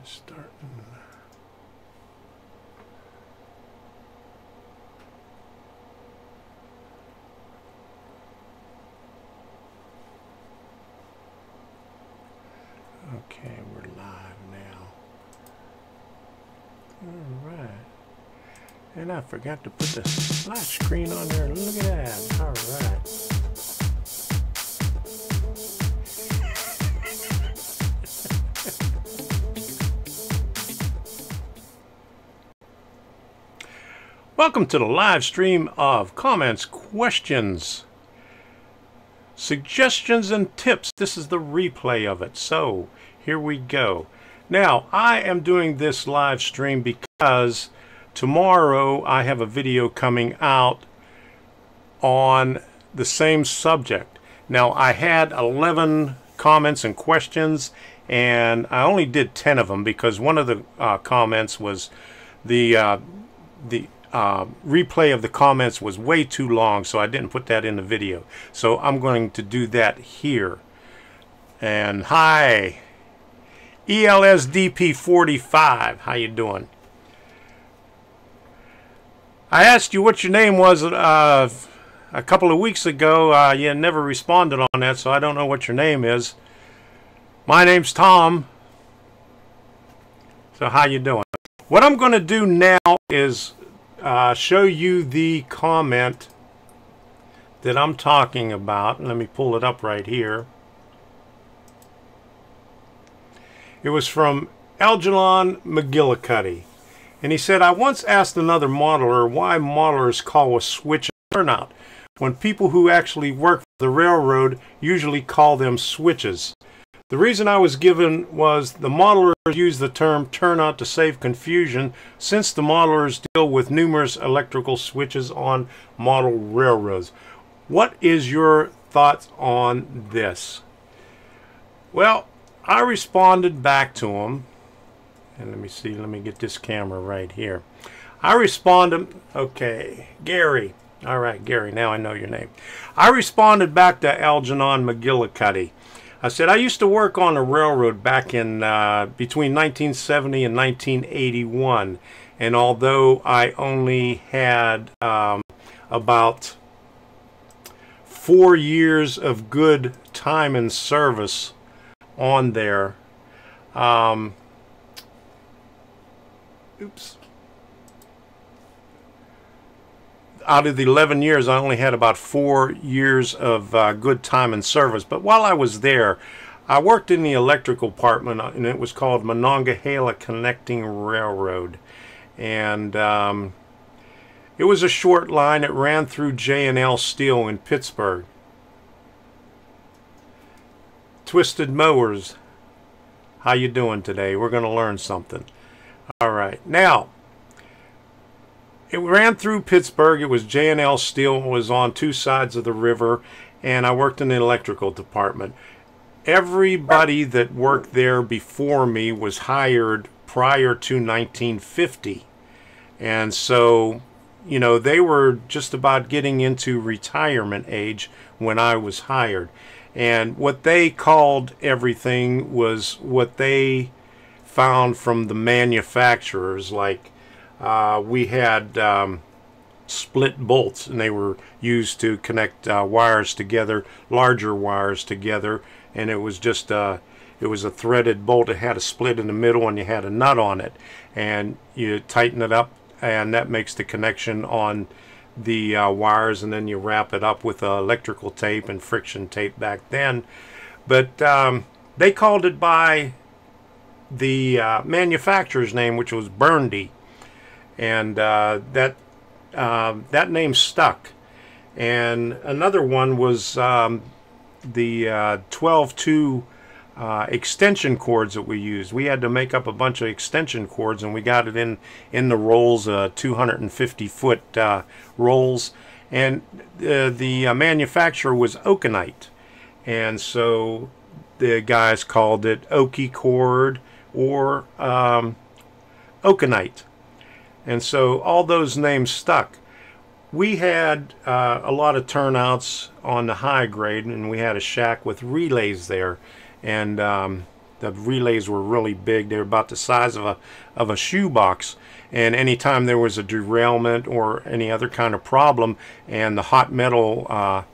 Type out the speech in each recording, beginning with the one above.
Starting. Okay, we're live now. All right. And I forgot to put the splash screen on there. Look at that. All right. Welcome to the live stream of comments, questions, suggestions, and tips. This is the replay of it. So here we go. Now, I am doing this live stream because tomorrow I have a video coming out on the same subject. Now, I had 11 comments and questions, and I only did 10 of them because one of the comments was the replay of the comments was way too long, so I didn't put that in the video. So I'm going to do that here. And hi, ELSDP45, how you doing? I asked you what your name was a couple of weeks ago. You never responded on that, so I don't know what your name is. My name's Tom. So how you doing? What I'm going to do now is show you the comment that I'm talking about. Let me pull it up right here. It was from Algernon McGillicuddy, and he said, I once asked another modeler why modelers call a switch a turnout when people who actually work for the railroad usually call them switches. The reason I was given was the modelers use the term turnout to save confusion, since the modelers deal with numerous electrical switches on model railroads. What is your thoughts on this? Well, I responded back to him, and let me see, let me get this camera right here. I responded, okay, Gary. All right, Gary, now I know your name. I responded back to Algernon McGillicuddy. I said, I used to work on a railroad back in between 1970 and 1981, and although I only had about 4 years of good time and service on there, out of the 11 years, I only had about 4 years of good time and service. But while I was there, I worked in the electrical department, and it was called Monongahela Connecting Railroad. And it was a short line. It ran through J&L Steel in Pittsburgh. Twisted Mowers, how you doing today? We're going to learn something. All right. Now, it ran through Pittsburgh. It was J&L Steel. It was on two sides of the river, and I worked in the electrical department. Everybody that worked there before me was hired prior to 1950. And so, you know, they were just about getting into retirement age when I was hired. And what they called everything was what they found from the manufacturers, like we had split bolts, and they were used to connect wires together, larger wires together, and it was just it was a threaded bolt. It had a split in the middle, and you had a nut on it, and you tighten it up, and that makes the connection on the wires, and then you wrap it up with electrical tape and friction tape back then. But they called it by the manufacturer's name, which was Burndy. And that name stuck. And another one was the 12-2 extension cords that we used. We had to make up a bunch of extension cords, and we got it in the rolls, 250-foot rolls. And the manufacturer was Oakenite, and so the guys called it Okie cord or Oakenite. And so all those names stuck. We had a lot of turnouts on the high grade, and we had a shack with relays there. And The relays were really big. They were about the size of a shoebox. And anytime there was a derailment or any other kind of problem, and the hot metal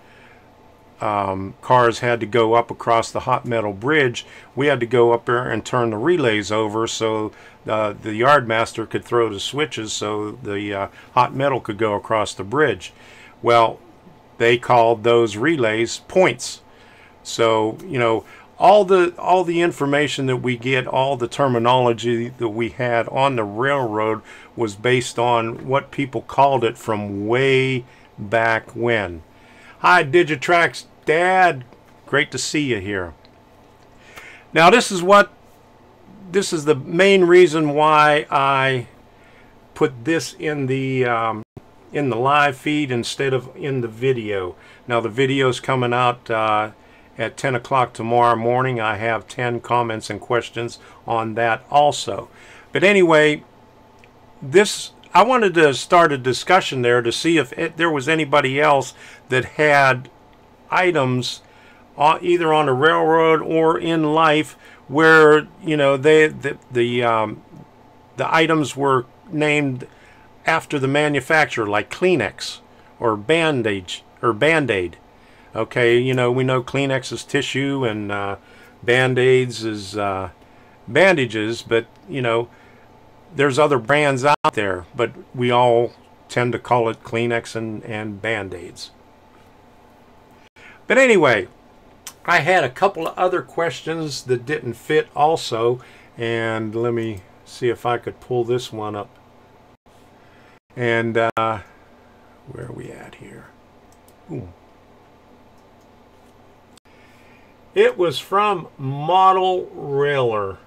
cars had to go up across the hot metal bridge, we had to go up there and turn the relays over so the yard master could throw the switches so the hot metal could go across the bridge. Well, they called those relays points. So, you know, all the information that we get, all the terminology that we had on the railroad was based on what people called it from way back when. Hi, Digitrax Dad. Great to see you here. Now, this is the main reason why I put this in the live feed instead of in the video. Now, the video's coming out at 10 o'clock tomorrow morning. I have 10 comments and questions on that also. But anyway, I wanted to start a discussion there to see if there was anybody else that had items either on the railroad or in life where, you know, the items were named after the manufacturer, like Kleenex or Band-Aid. Okay, you know, we know Kleenex is tissue and Band-Aids is bandages, but, you know, there's other brands out there, but we all tend to call it Kleenex and Band-Aids. But anyway, I had a couple of other questions that didn't fit also, and let me see if I could pull this one up. And where are we at here? Ooh. It was from Model Railer.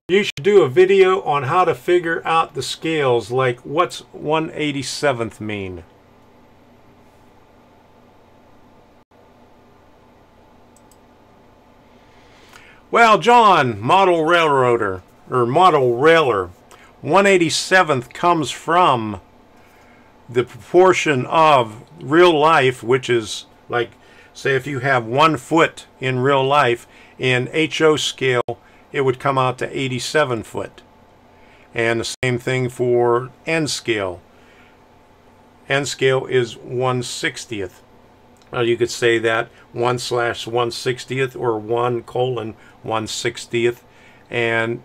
You should do a video on how to figure out the scales, like what's 1/87th mean? Well, John, Model Railroader, or Model Railer, 1/87th comes from the proportion of real life, which is like, say if you have 1 foot in real life, in HO scale, it would come out to 87 foot. And the same thing for N scale. N scale is 1/60th. You could say that 1/160th or 1:160th. And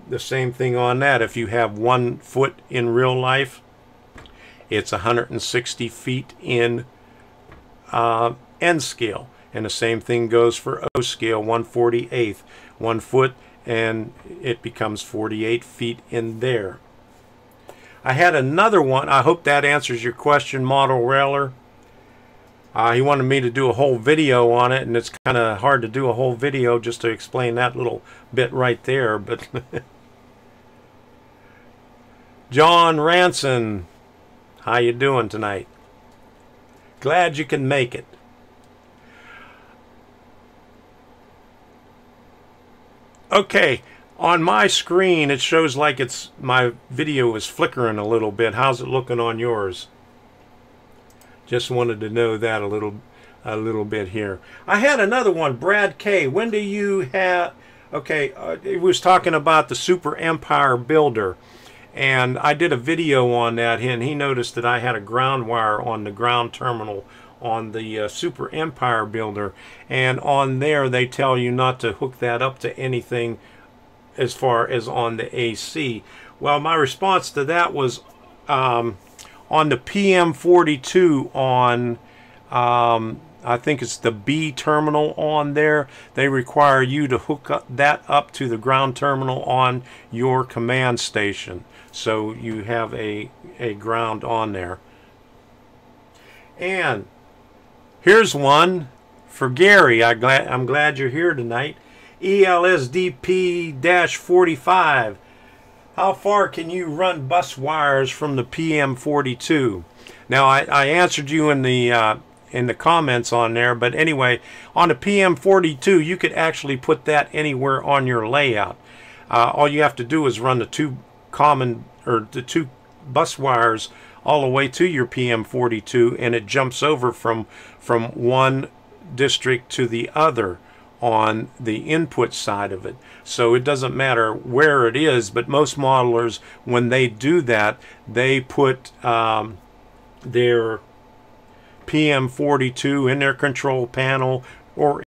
the same thing on that. If you have 1 foot in real life, it's 160 feet in N scale. And the same thing goes for O scale, 1/48th. 1 foot, and it becomes 48 feet in there. I had another one. I hope that answers your question, Model Railer. He wanted me to do a whole video on it, and it's kind of hard to do a whole video just to explain that little bit right there. But John Ranson, how you doing tonight? Glad you can make it. Okay, on my screen it shows like my video is flickering a little bit. How's it looking on yours? Just wanted to know that a little bit here. I had another one, Brad K. When do you have? Okay, it was talking about the Super Empire Builder, and I did a video on that, and he noticed that I had a ground wire on the ground terminal on the Super Empire Builder, and on there they tell you not to hook that up to anything as far as on the AC. Well, my response to that was on the PM42 on I think it's the B terminal on there, they require you to hook that up to the ground terminal on your command station, so you have a ground on there. And here's one for Gary. I'm glad you're here tonight. ELSDP-45. How far can you run bus wires from the PM42? Now, I answered you in the comments on there, but anyway, on the PM42, you could actually put that anywhere on your layout. All you have to do is run the two bus wires all the way to your PM42, and it jumps over from one district to the other on the input side of it. So it doesn't matter where it is, but most modelers, when they do that, they put their PM42 in their control panel, or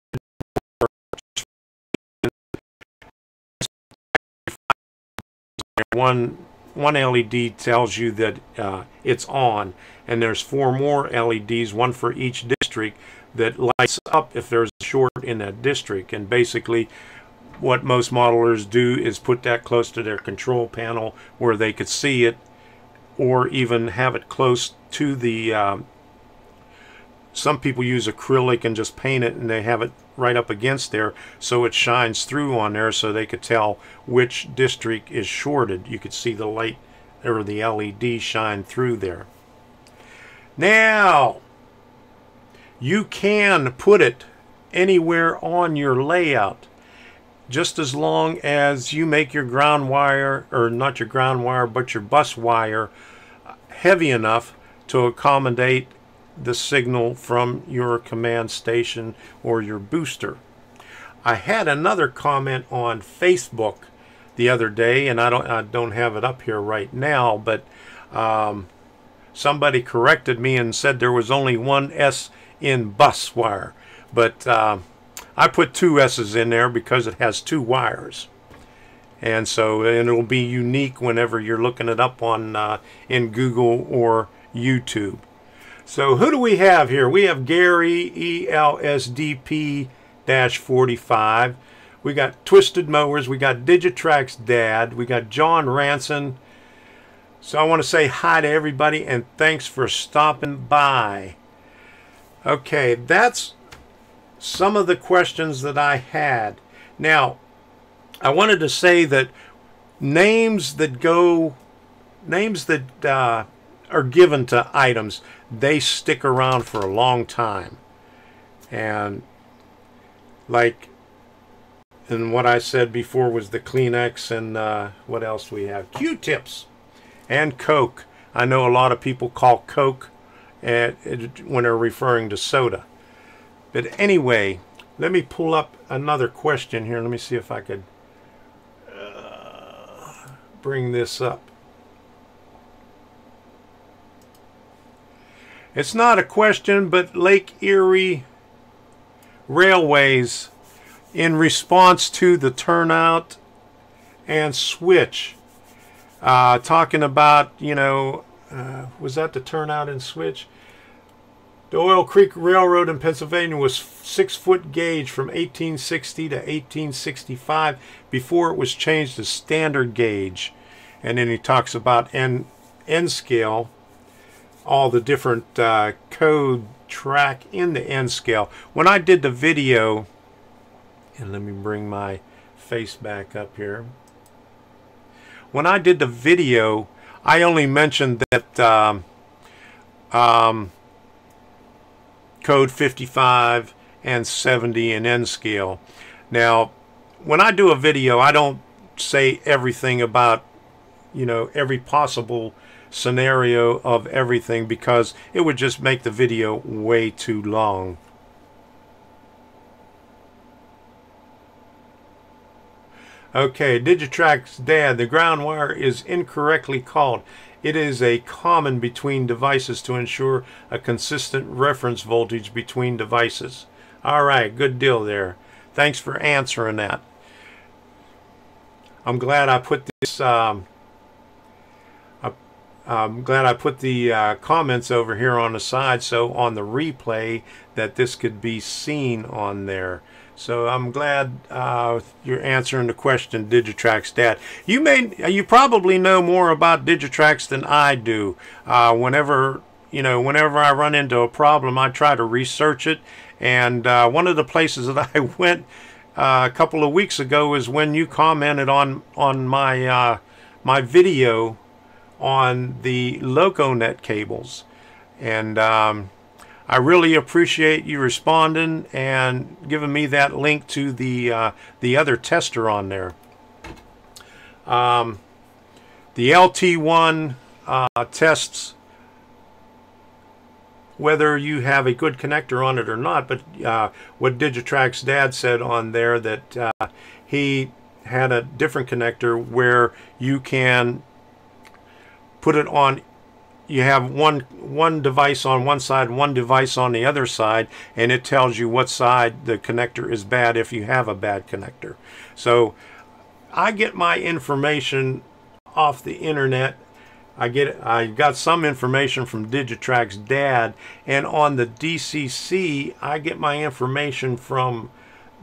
one LED tells you that it's on, and there's 4 more LEDs, one for each district, that lights up if there's a short in that district. And basically what most modelers do is put that close to their control panel where they could see it, or even have it close to the some people use acrylic and just paint it, and they have it right up against there so it shines through on there, so they could tell which district is shorted. You could see the light or the LED shine through there. Now you can put it anywhere on your layout, just as long as you make your ground wire, or not your ground wire, but your bus wire, heavy enough to accommodate the signal from your command station or your booster. I had another comment on Facebook the other day, and I don't have it up here right now, but somebody corrected me and said there was only one S in bus wire, but I put 2 S's in there because it has 2 wires, and so it'll be unique whenever you're looking it up on in Google or YouTube. So who do we have here? We have Gary ELSDP-45. We got Twisted Mowers. We got Digitrack's dad. We got John Ranson. So I want to say hi to everybody and thanks for stopping by. Okay, that's some of the questions that I had. Now, I wanted to say that names that are given to items, they stick around for a long time. And like, and what I said before was the Kleenex, and what else we have? Q-tips and Coke. I know a lot of people call Coke when they're referring to soda. But anyway, let me pull up another question here. Let me see if I could bring this up. It's not a question, but Lake Erie Railways, in response to the turnout and switch, talking about, you know, was that the turnout and switch? The Oil Creek Railroad in Pennsylvania was 6-foot gauge from 1860 to 1865 before it was changed to standard gauge. And then he talks about N scale, all the different code track in the N scale. When I did the video, and let me bring my face back up here. When I did the video, I only mentioned that code 55 and 70 in N scale. Now, when I do a video, I don't say everything about, you know, every possible scenario of everything, because it would just make the video way too long. Okay, Digitrack's dad, the ground wire is incorrectly called. It is a common between devices to ensure a consistent reference voltage between devices. All right, good deal there. Thanks for answering that. I'm glad I put this I'm glad I put the comments over here on the side, so on the replay that this could be seen on there. So I'm glad you're answering the question, Digitrack's dad. You probably know more about Digitrack's than I do. Whenever I run into a problem, I try to research it. And one of the places that I went a couple of weeks ago is when you commented on my my video on the LocoNet cables, and I really appreciate you responding and giving me that link to the other tester on there. The LT1 tests whether you have a good connector on it or not, but what Digitrack's dad said on there, that he had a different connector where you can put it on. You have one device on one side, one device on the other side, and it tells you what side the connector is bad if you have a bad connector. So I get my information off the internet. I got some information from Digitrack's dad, and on the DCC I get my information from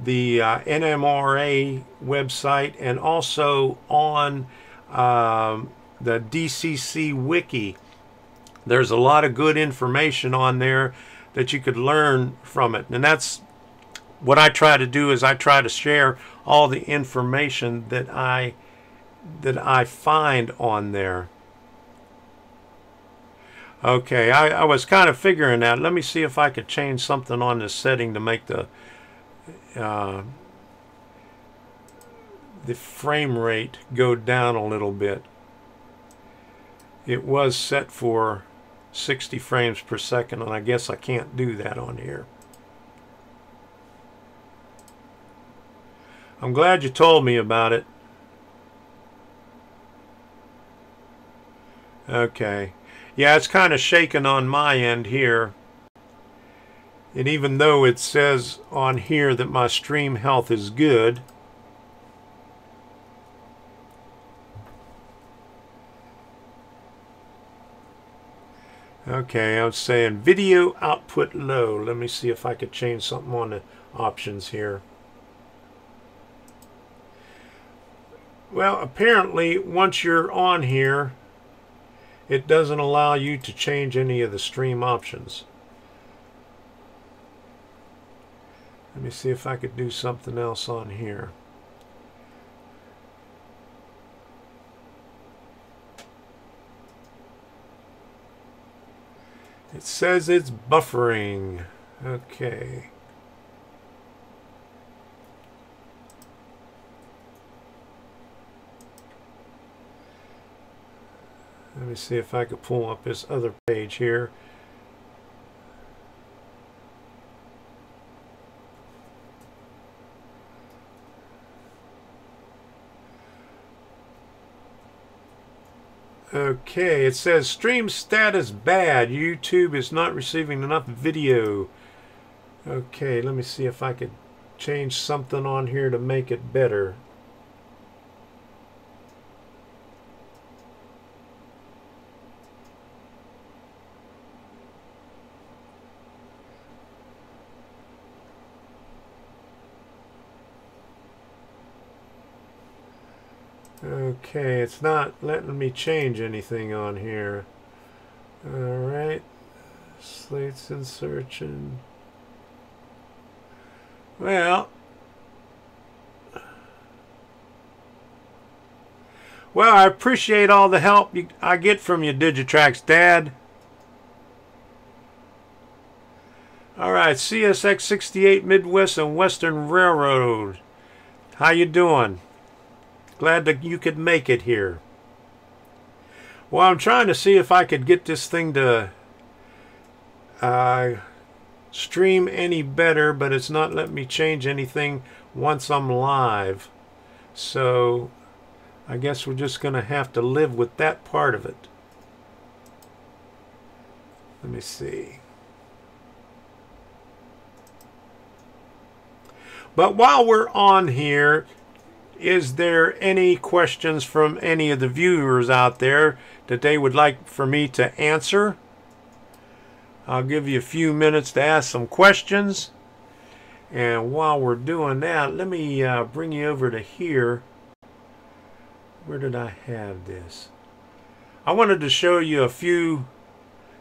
the NMRA website, and also on the DCC wiki. There's a lot of good information on there that you could learn from it, and that's what I try to do. Is I try to share all the information that I find on there. Okay, I was kind of figuring that. Let me see if I could change something on this setting to make the frame rate go down a little bit. It was set for 60 frames per second, and I guess I can't do that on here. I'm glad you told me about it. Okay. Yeah, it's kind of shaking on my end here. And even though it says on here that my stream health is good, okay, I was saying video output low. Let me see if I could change something on the options here. Well, apparently once you're on here, it doesn't allow you to change any of the stream options. Let me see if I could do something else on here. It says it's buffering. Okay. Let me see if I could pull up this other page here. Okay, it says stream status bad. YouTube is not receiving enough video. Okay, let me see if I could change something on here to make it better. Okay, it's not letting me change anything on here. Alright. Slates insertion. Well, I appreciate all the help I get from you, Digitrack's dad. Alright, CSX 68 Midwest and Western Railroad. How you doing? Glad that you could make it here. Well, I'm trying to see if I could get this thing to stream any better, but it's not letting me change anything once I'm live. So I guess we're just going to have to live with that part of it. Let me see. But while we're on here, is there any questions from any of the viewers out there that they would like for me to answer? I'll give you a few minutes to ask some questions. And while we're doing that, let me bring you over to here. Where did I have this? I wanted to show you a few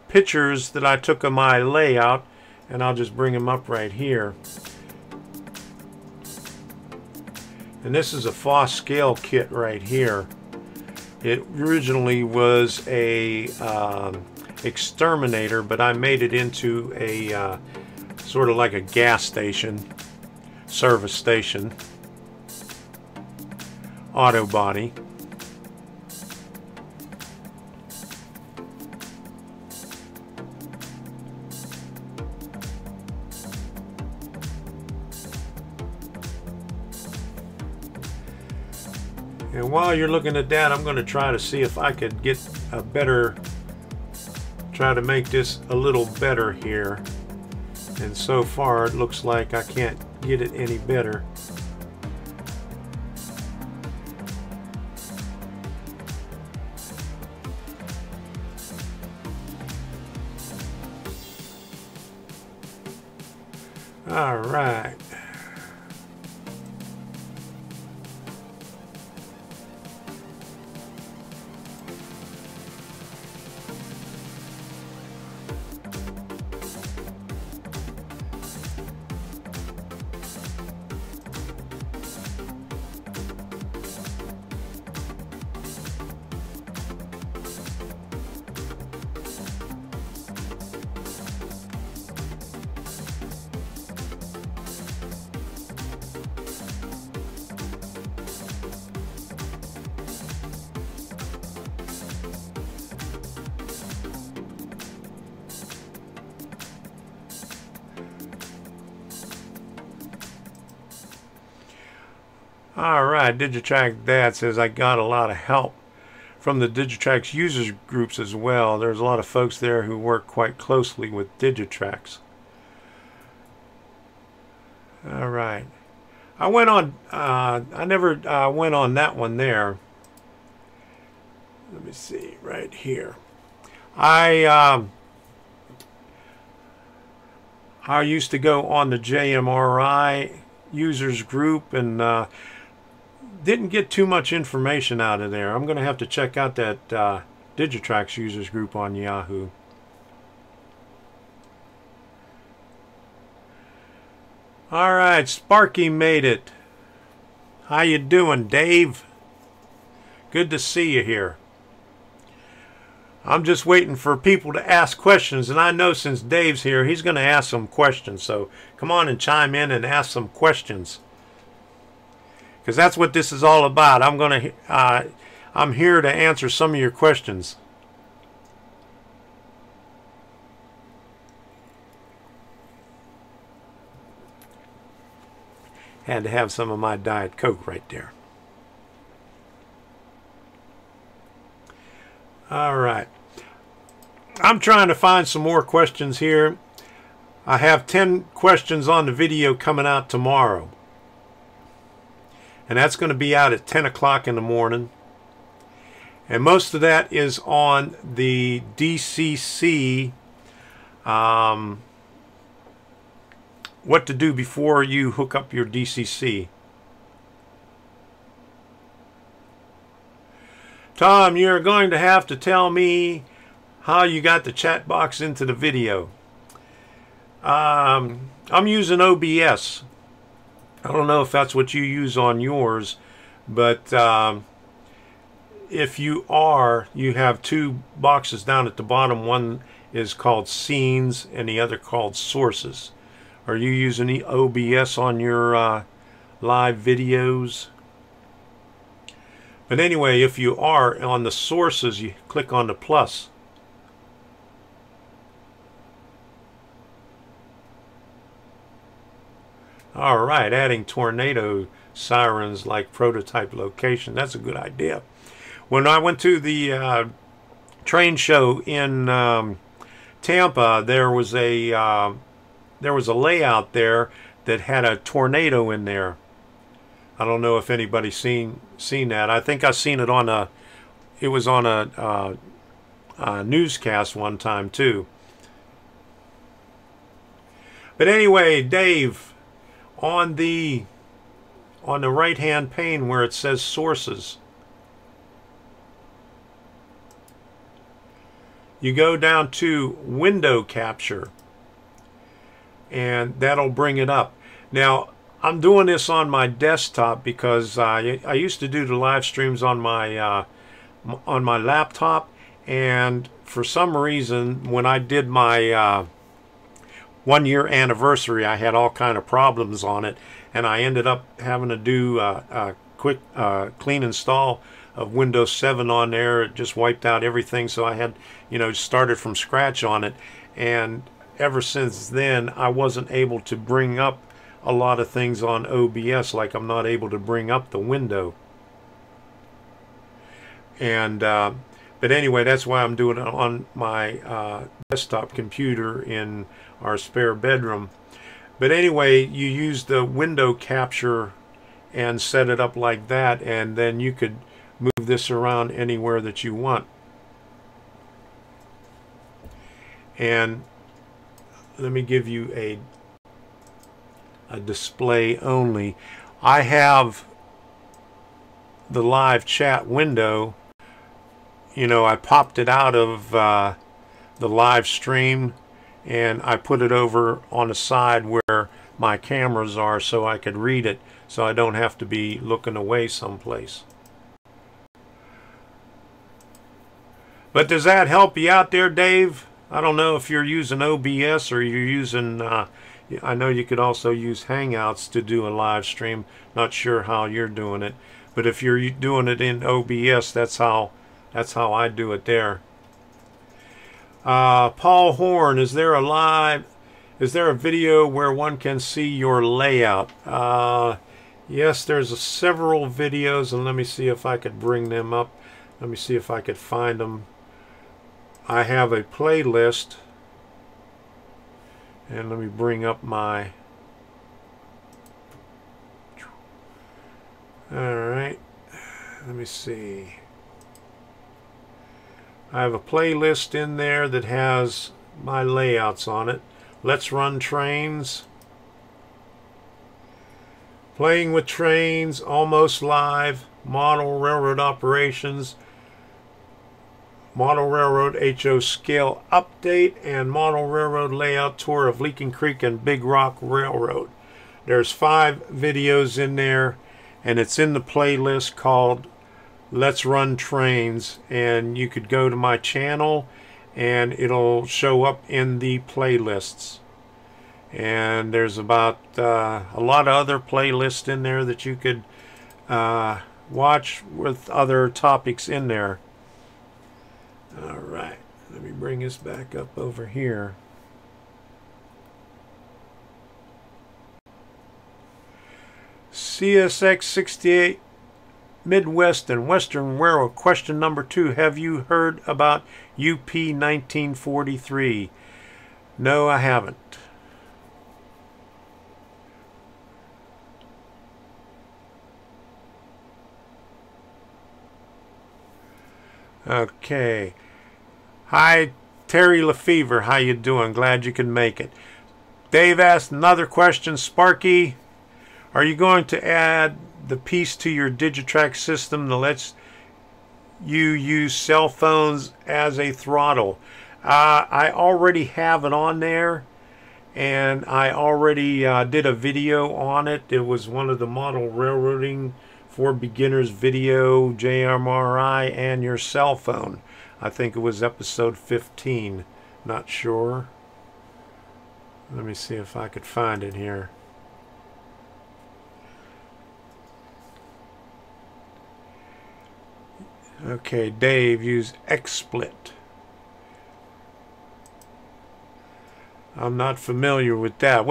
pictures that I took of my layout, and I'll just bring them up right here. And this is a Foss scale kit right here. It originally was a exterminator, but I made it into a sort of like a gas station, service station, auto body. And while you're looking at that, I'm going to try to see if I could get a better, try to make this a little better here. And so far it looks like I can't get it any better. All right. Alright, Digitrack Dad says I got a lot of help from the Digitrax users groups as well. There's a lot of folks there who work quite closely with Digitrax. Alright. I went on, I never went on that one there. Let me see, right here. I used to go on the JMRI users group and didn't get too much information out of there. I'm going to have to check out that Digitrax users group on Yahoo. All right, Sparky made it. How you doing, Dave? Good to see you here. I'm just waiting for people to ask questions, and I know since Dave's here, he's going to ask some questions. So come on and chime in and ask some questions, because that's what this is all about. I'm here to answer some of your questions. Had to have some of my Diet Coke right there. All right. I'm trying to find some more questions here. I have 10 questions on the video coming out tomorrow. And that's going to be out at 10 o'clock in the morning. And most of that is on the DCC, what to do before you hook up your DCC. Tom, you're going to have to tell me how you got the chat box into the video. I'm using OBS. I don't know if that's what you use on yours, but if you are, you have two boxes down at the bottom. One is called Scenes and the other called Sources. Are you using the OBS on your live videos? But anyway, if you are on the Sources, you click on the plus. All right, adding tornado sirens like prototype location. That's a good idea. When I went to the train show in Tampa, there was a layout there that had a tornado in there. I don't know if anybody's seen that. I think I seen it on it was on a newscast one time too. But anyway, Dave, on the right hand pane where it says Sources, you go down to Window Capture, and that'll bring it up. Now, I'm doing this on my desktop because I used to do the live streams on my laptop, and for some reason when I did my 1 year anniversary, I had all kind of problems on it, and I ended up having to do a quick clean install of Windows 7 on there. It just wiped out everything, so I had, started from scratch on it. And ever since then, I wasn't able to bring up a lot of things on OBS, like I'm not able to bring up the window. And but anyway, that's why I'm doing it on my desktop computer in our spare bedroom. But anyway, you use the window capture and set it up like that, and then you could move this around anywhere that you want. And let me give you a display only. I have the live chat window. You know, I popped it out of the live stream and I put it over on the side where my cameras are so I could read it, so I don't have to be looking away someplace. But does that help you out there, Dave? I don't know if you're using OBS or you're using I know you could also use Hangouts to do a live stream. Not sure how you're doing it, but if you're doing it in OBS, that's how I do it there. Paul Horn, is there a video where one can see your layout? Yes, there's several videos, and let me see if I could bring them up. Let me see if I could find them. I have a playlist, and let me bring up my... Alright, let me see. I have a playlist in there that has my layouts on it. Let's Run Trains, Playing with Trains, Almost Live, Model Railroad Operations, Model Railroad HO Scale Update, and Model Railroad Layout Tour of Leaking Creek and Big Rock Railroad. There's 5 videos in there, and it's in the playlist called Let's Run Trains, and you could go to my channel and it'll show up in the playlists. And there's about a lot of other playlists in there that you could watch with other topics in there. Alright, let me bring this back up over here. CSX 68 Midwest and Western Railroad. Question number 2. Have you heard about UP 1943? No, I haven't. Okay. Hi, Terry Lefevre. How you doing? Glad you could make it. Dave asked another question. Sparky, are you going to add the piece to your Digitrack system that lets you use cell phones as a throttle? I already have it on there, and I already did a video on it. It was one of the Model Railroading for Beginners video, JMRI, and your cell phone. I think it was episode 15. Not sure. Let me see if I could find it here. Okay, Dave, use XSplit. I'm not familiar with that.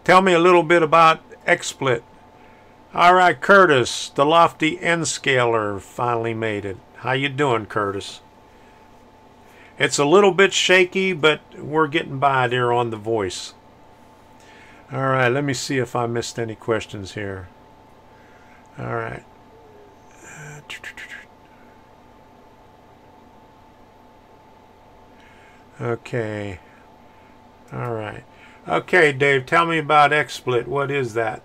Tell me a little bit about XSplit. Alright, Curtis, the Lofty N-Scaler finally made it. How you doing, Curtis? It's a little bit shaky, but we're getting by there on the voice. Alright, let me see if I missed any questions here. Alright. Okay. Alright. Okay, Dave, tell me about XSplit. What is that?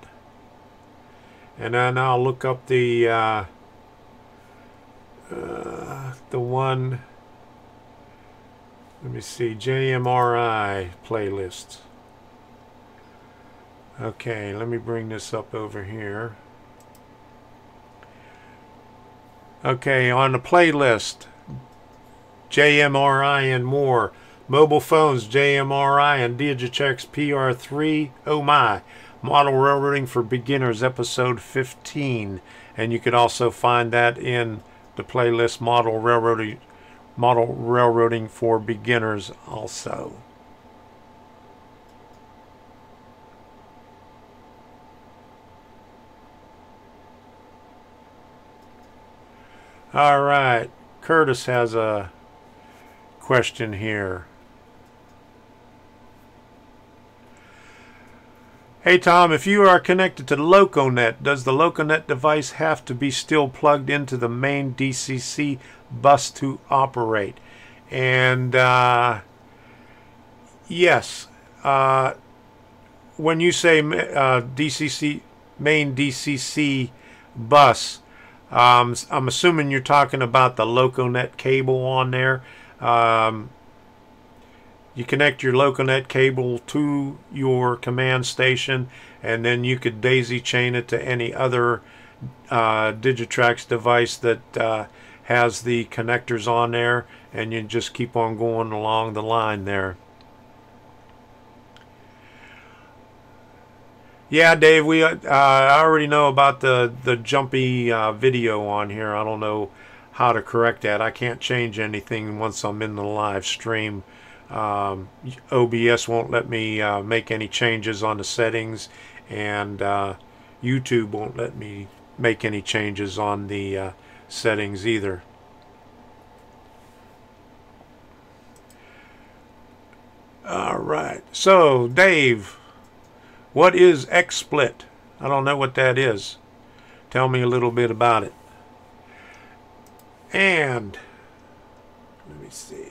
And then I'll look up the one, let me see, JMRI playlists. Okay, let me bring this up over here. Okay, on the playlist, JMRI and more. Mobile phones, JMRI and Digicheck's PR3. Oh my. Model Railroading for Beginners, episode 15. And you could also find that in the playlist Model Railroading for Beginners also. All right, Curtis has a question here. Hey Tom, if you are connected to LocoNet, does the LocoNet device have to be still plugged into the main DCC bus to operate? And yes, when you say DCC main DCC bus, I'm assuming you're talking about the LocoNet cable on there. You connect your LocoNet cable to your command station, and then you could daisy chain it to any other Digitrax device that has the connectors on there, and you just keep on going along the line there. Yeah, Dave, I already know about the jumpy video on here. I don't know how to correct that. I can't change anything once I'm in the live stream. OBS won't let me make any changes on the settings, and YouTube won't let me make any changes on the settings either. All right, so Dave, what is XSplit? I don't know what that is. Tell me a little bit about it. And let me see.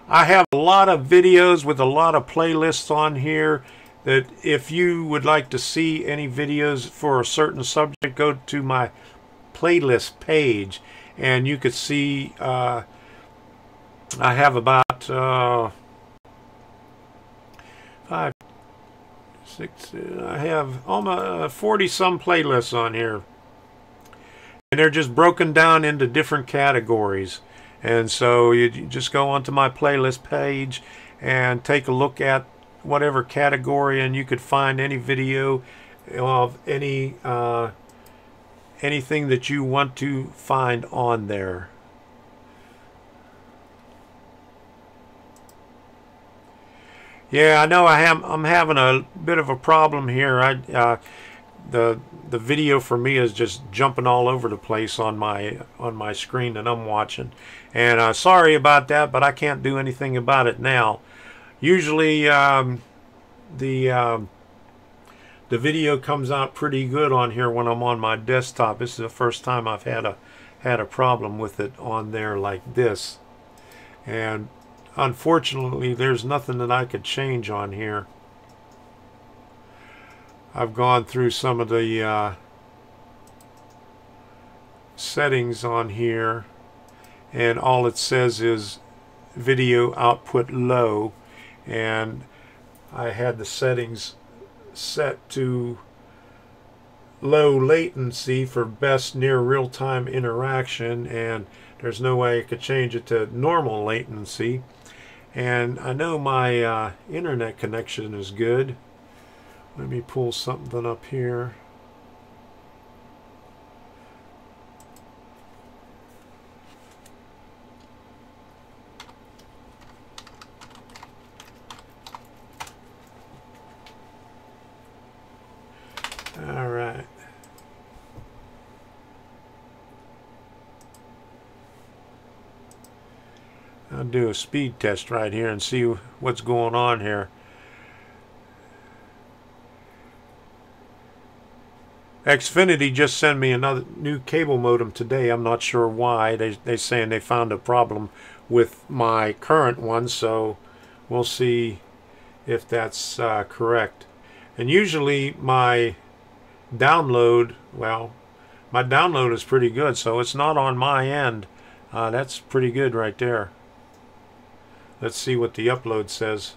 I have a lot of videos with a lot of playlists on here that if you would like to see any videos for a certain subject, go to my playlist page and you could see I have about 5, 6, I have almost 40 some playlists on here, and they're just broken down into different categories. And so you just go onto my playlist page and take a look at whatever category, and you could find any video of any anything that you want to find on there. Yeah, I know I'm having a bit of a problem here. The video for me is just jumping all over the place on my screen that I'm watching, and sorry about that, but I can't do anything about it now. Usually the video comes out pretty good on here when I'm on my desktop. This is the first time I've had a problem with it on there like this, and unfortunately there's nothing that I could change on here. I've gone through some of the settings on here, and all it says is video output low, and I had the settings set to low latency for best near real-time interaction, and there's no way I could change it to normal latency. And I know my internet connection is good. Let me pull something up here. All right. I'll do a speed test right here and see what's going on here. Xfinity just sent me another new cable modem today. I'm not sure why. They're saying they found a problem with my current one, so we'll see if that's correct. And usually my download, well, my download is pretty good, so it's not on my end. That's pretty good right there. Let's see what the upload says.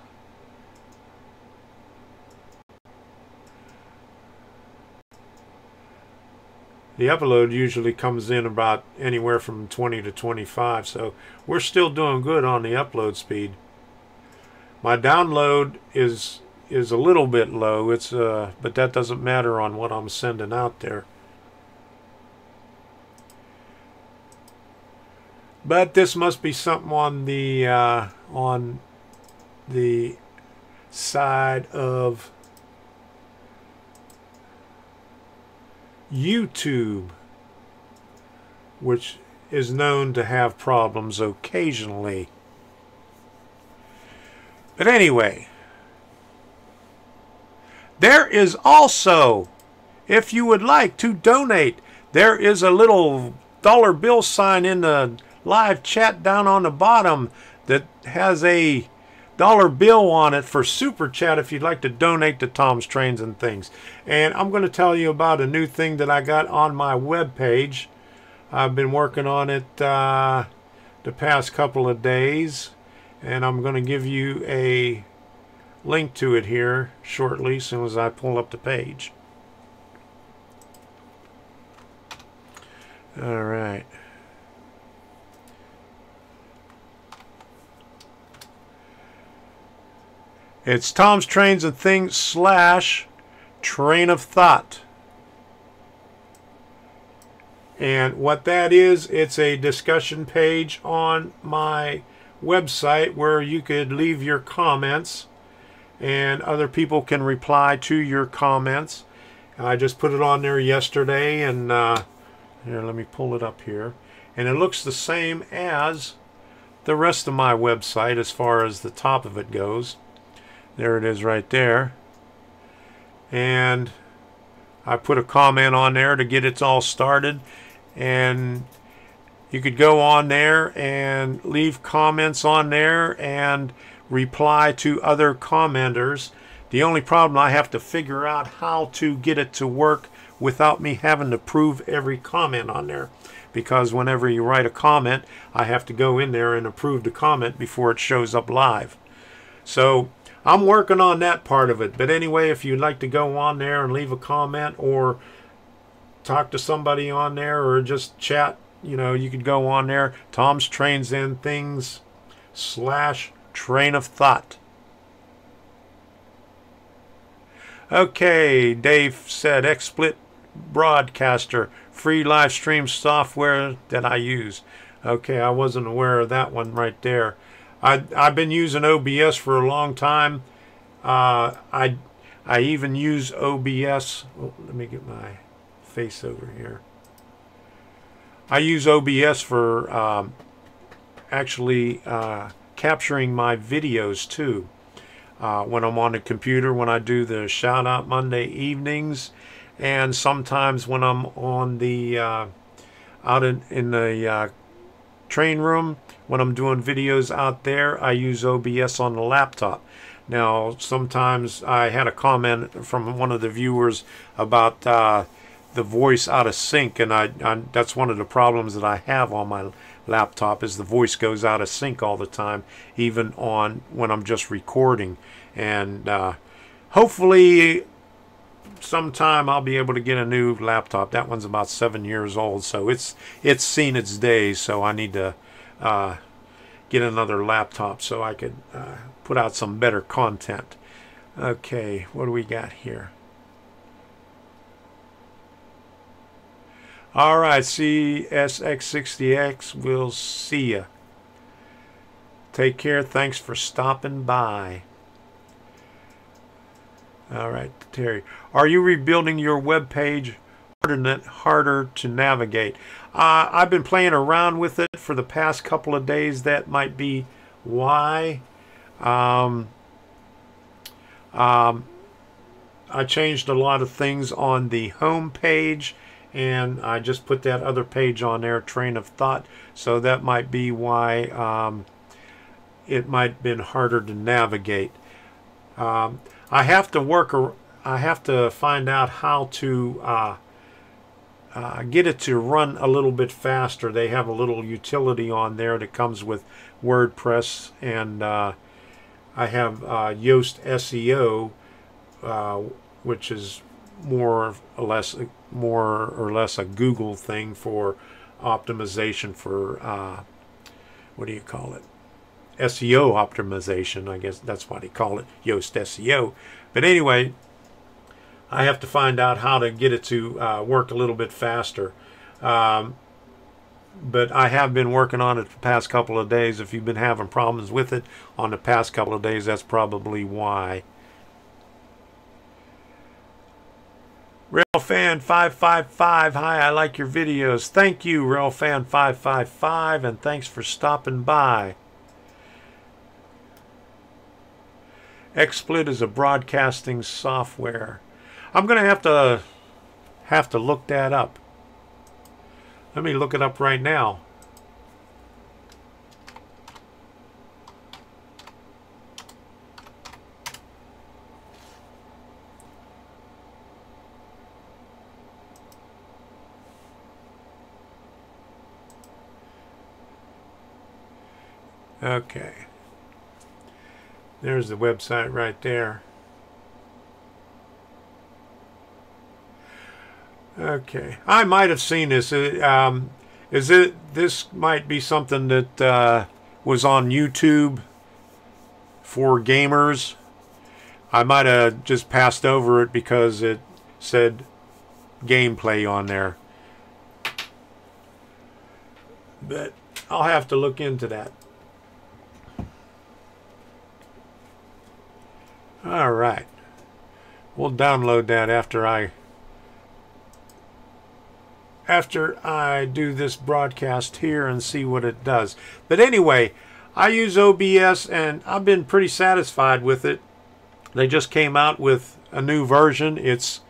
The upload usually comes in about anywhere from 20 to 25, so we're still doing good on the upload speed. My download is a little bit low. But that doesn't matter on what I'm sending out there. But this must be something on the side of YouTube, which is known to have problems occasionally. But anyway, there is also, if you would like to donate, there is a little dollar bill sign in the live chat down on the bottom that has a dollar bill on it for super chat if you'd like to donate to Tom's Trains and Things. And I'm going to tell you about a new thing that I got on my web page. I've been working on it the past couple of days, and I'm going to give you a link to it here shortly as soon as I pull up the page. All right. It's Tom's Trains and Things / Train of Thought. And what that is, it's a discussion page on my website where you could leave your comments and other people can reply to your comments. I just put it on there yesterday, and here, let me pull it up here. And it looks the same as the rest of my website as far as the top of it goes. There it is right there. And I put a comment on there to get it all started. And you could go on there and leave comments on there and reply to other commenters. The only problem, I have to figure out how to get it to work without me having to prove every comment on there. Because whenever you write a comment, I have to go in there and approve the comment before it shows up live. So I'm working on that part of it. But anyway, if you'd like to go on there and leave a comment or talk to somebody on there or just chat, you know, you could go on there. Tom's Trains and Things / Train of Thought. Okay, Dave said XSplit Broadcaster, free live stream software that I use. Okay, I wasn't aware of that one right there. I've been using OBS for a long time. I even use OBS. Oh, let me get my face over here. I use OBS for actually capturing my videos too. When I'm on the computer, when I do the Shout Out Monday evenings, and sometimes when I'm on the out in the train room, when I'm doing videos out there, I use OBS on the laptop. Now, sometimes I had a comment from one of the viewers about the voice out of sync, and that's one of the problems that I have on my laptop, is the voice goes out of sync all the time, even on when I'm just recording. And hopefully sometime I'll be able to get a new laptop. That one's about 7 years old, so it's seen its days. So I need to get another laptop so I could put out some better content. Okay, what do we got here? All right, CSX60X, we'll see ya. Take care. Thanks for stopping by. All right, Terry. Are you rebuilding your web page harder to navigate? I've been playing around with it for the past couple of days. That might be why. I changed a lot of things on the home page, and I just put that other page on there, Train of Thought. So that might be why it might have been harder to navigate. I have to find out how to get it to run a little bit faster. They have a little utility on there that comes with WordPress, and I have Yoast SEO, which is more or less a Google thing for optimization for what do you call it? SEO optimization, I guess that's what they call it, Yoast SEO. But anyway, I have to find out how to get it to work a little bit faster. But I have been working on it the past couple of days. If you've been having problems with it on the past couple of days, that's probably why. Railfan555, hi, I like your videos. Thank you, Railfan555, and thanks for stopping by. XSplit is a broadcasting software. I'm going to have to look that up. Let me look it up right now. Okay. There's the website right there. Okay. I might have seen this. This might be something that was on YouTube for gamers. I might have just passed over it because it said gameplay on there. But I'll have to look into that. All right. We'll download that after I do this broadcast here and see what it does. But anyway, I use OBS and I've been pretty satisfied with it. They just came out with a new version. It's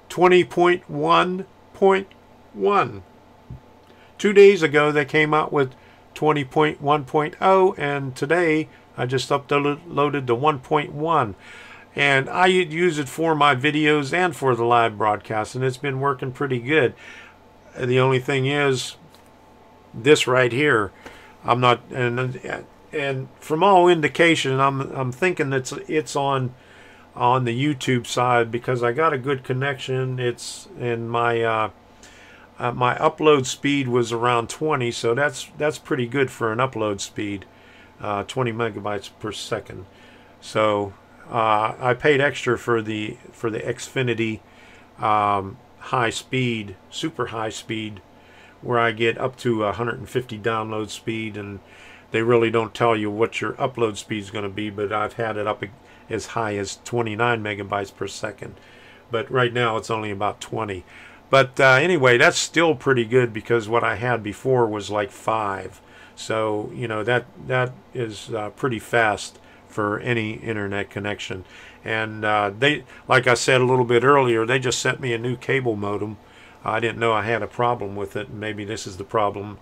20.1.1. 2 days ago they came out with 20.1.0, and today I just uploaded the 1.1. And I use it for my videos and for the live broadcast, and it's been working pretty good. The only thing is this right here. I'm not, and from all indication, I'm thinking it's on the YouTube side because I got a good connection. It's in my my upload speed was around 20, so that's pretty good for an upload speed, 20 megabytes per second. So I paid extra for the Xfinity high speed, super high speed, where I get up to 150 download speed, and they really don't tell you what your upload speed is going to be, but I've had it up as high as 29 megabytes per second. But right now it's only about 20. But anyway, that's still pretty good because what I had before was like 5. So, you know, that is pretty fast for any internet connection. And they, like I said a little bit earlier, they just sent me a new cable modem. I didn't know I had a problem with it, and maybe this is the problem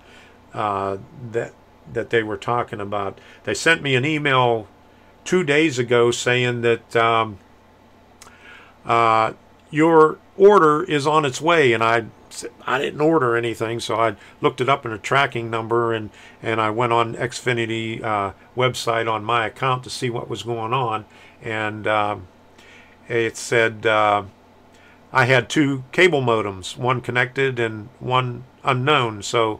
that they were talking about. They sent me an email 2 days ago saying that your order is on its way, and I didn't order anything, so I looked it up in a tracking number, and I went on Xfinity website on my account to see what was going on, and it said I had 2 cable modems, one connected and one unknown. So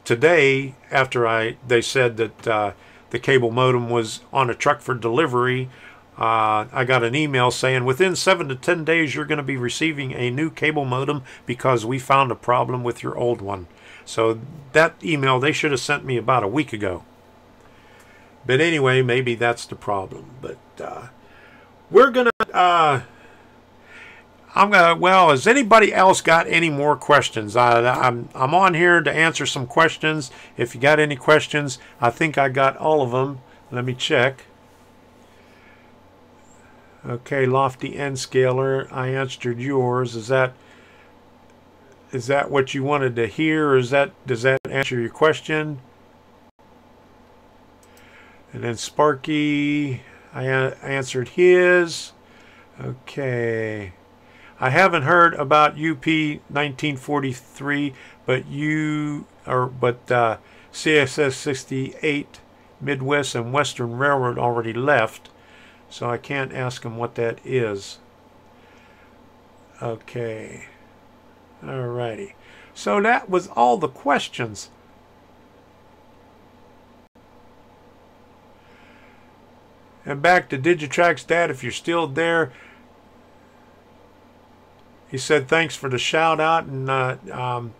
today, after they said that the cable modem was on a truck for delivery, I got an email saying within 7 to 10 days you're going to be receiving a new cable modem because we found a problem with your old one. So that email they should have sent me about a week ago. But anyway, maybe that's the problem. But we're going to... well, has anybody else got any more questions? I'm on here to answer some questions. If you got any questions, I think I got all of them. Let me check. Okay, Lofty N Scaler, I answered yours. Is that what you wanted to hear, or does that answer your question? And then Sparky, I answered his. Okay. I haven't heard about UP 1943, but CSS 68 Midwest and Western Railroad already left. So I can't ask him what that is. Okay. Alrighty. So that was all the questions. And back to Digitrack's dad, if you're still there. He said thanks for the shout out, and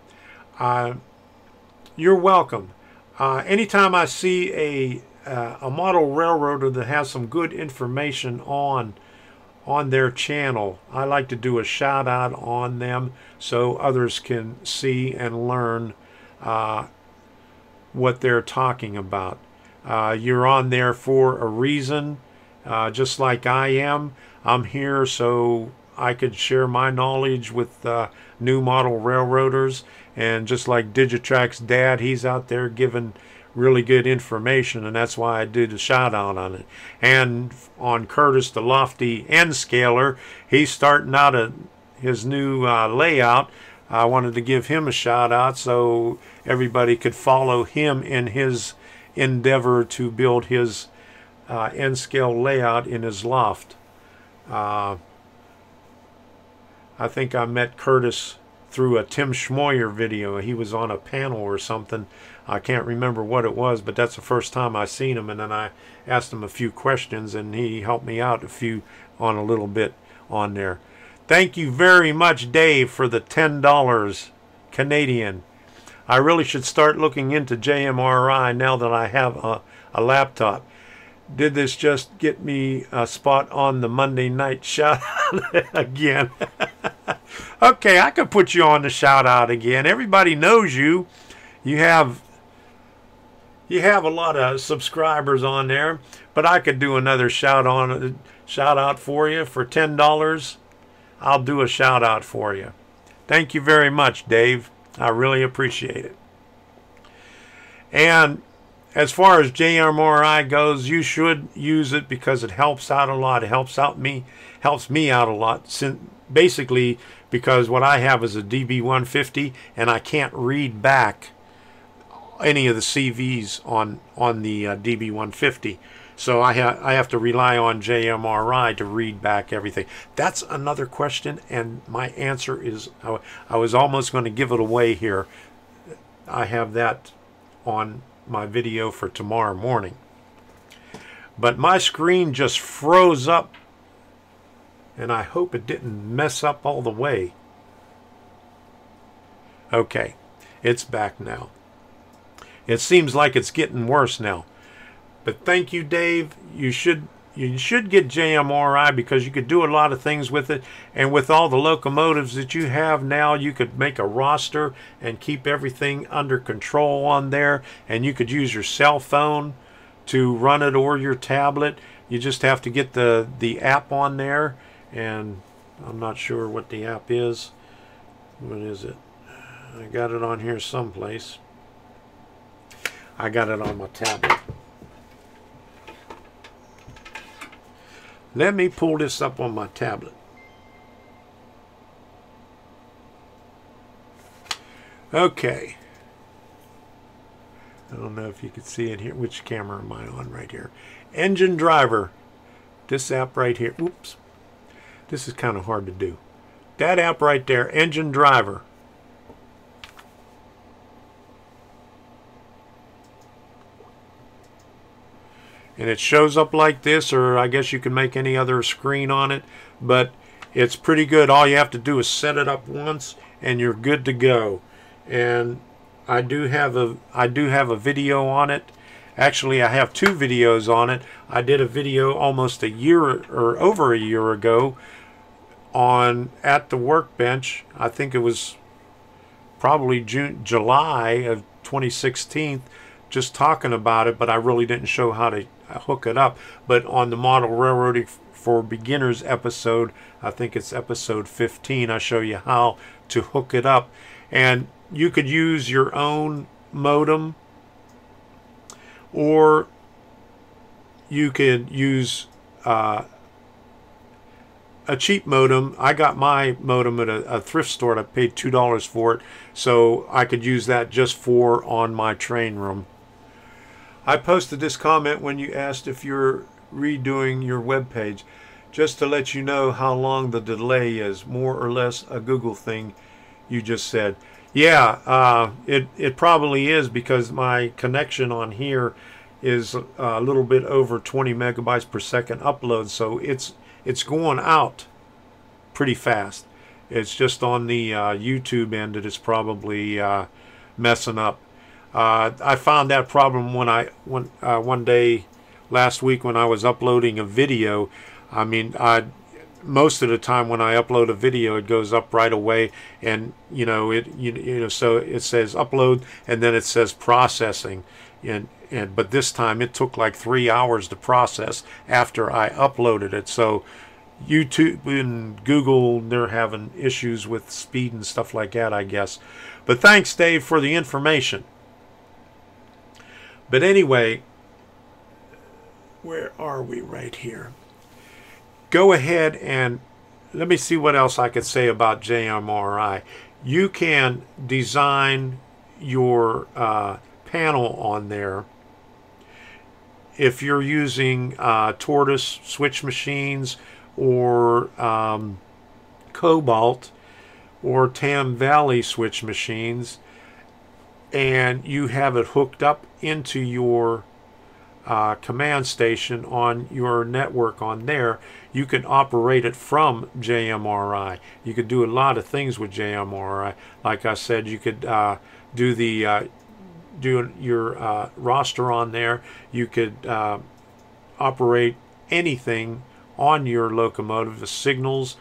you're welcome. Anytime I see a model railroader that has some good information on on their channel. I like to do a shout out on them so others can see and learn what they're talking about. You're on there for a reason, just like I am. I'm here so I could share my knowledge with new model railroaders, and just like Digitrack's dad, he's out there giving really good information, and that's why I did a shout out on it. And on Curtis the Lofty N Scaler, he's starting out his new layout. I wanted to give him a shout out so everybody could follow him in his endeavor to build his N-scale layout in his loft. I think I met Curtis through a Tim Schmoyer video. He was on a panel or something. I can't remember what it was, but that's the first time I seen him, and then I asked him a few questions and he helped me out on a little bit on there. Thank you very much, Dave, for the $10 Canadian. I really should start looking into JMRI now that I have a laptop. Did this just get me a spot on the Monday night shout out again? Okay, I could put you on the shout out again. Everybody knows you. You have a lot of subscribers on there, but I could do another shout out for you for $10. I'll do a shout out for you. Thank you very much, Dave. I really appreciate it. And as far as JMRI goes, you should use it because it helps out a lot. It helps me out a lot. Basically, because what I have is a DB150, and I can't read back any of the CVs on the DB150. So I have to rely on JMRI to read back everything. That's another question, and my answer is, I was almost going to give it away here. I have that on my video for tomorrow morning. But my screen just froze up, and I hope it didn't mess up all the way. Okay, it's back now. It seems like it's getting worse now. But thank you, Dave. You should get JMRI because you could do a lot of things with it. And with all the locomotives that you have now, you could make a roster and keep everything under control on there. And you could use your cell phone to run it or your tablet. You just have to get the app on there. And I'm not sure what the app is. What is it? I got it on here someplace. I got it on my tablet. Let me pull this up on my tablet. Okay. I don't know if you can see it here. Which camera am I on right here? Engine Driver. This app right here. Oops. This is kind of hard to do. That app right there, Engine Driver. And it shows up like this, or I guess you can make any other screen on it, but it's pretty good. All you have to do is set it up once and you're good to go. And I do have a video on it. Actually, I have two videos on it. I did a video almost a year or over a year ago on At the Workbench. I think it was probably July of 2016, just talking about it, but I really didn't show how to hook it up. But on the Model Railroading for Beginners episode, I think it's episode 15, I show you how to hook it up. And you could use your own modem, or you could use a cheap modem. I got my modem at a thrift store. I paid $2 for it, so I could use that just for on my train room. I posted this comment when you asked if you're redoing your web page, just to let you know how long the delay is. More or less a Google thing you just said. Yeah, it probably is, because my connection on here is a little bit over 20 megabytes per second upload, so it's going out pretty fast. It's just on the YouTube end that it's probably messing up. I found that problem one day last week when I was uploading a video. I mean, most of the time when I upload a video, it goes up right away, and so it says upload, and then it says processing, but this time it took like 3 hours to process after I uploaded it. So YouTube and Google, they're having issues with speed and stuff like that, I guess. But thanks, Dave, for the information. But anyway, where are we? Right here. Go ahead and let me see what else I could say about JMRI. You can design your panel on there. If you're using Tortoise switch machines or Cobalt or Tam Valley switch machines, and you have it hooked up into your command station on your network on there, you can operate it from JMRI. You could do a lot of things with JMRI. Like I said, you could do your roster on there. You could operate anything on your locomotive, the signals,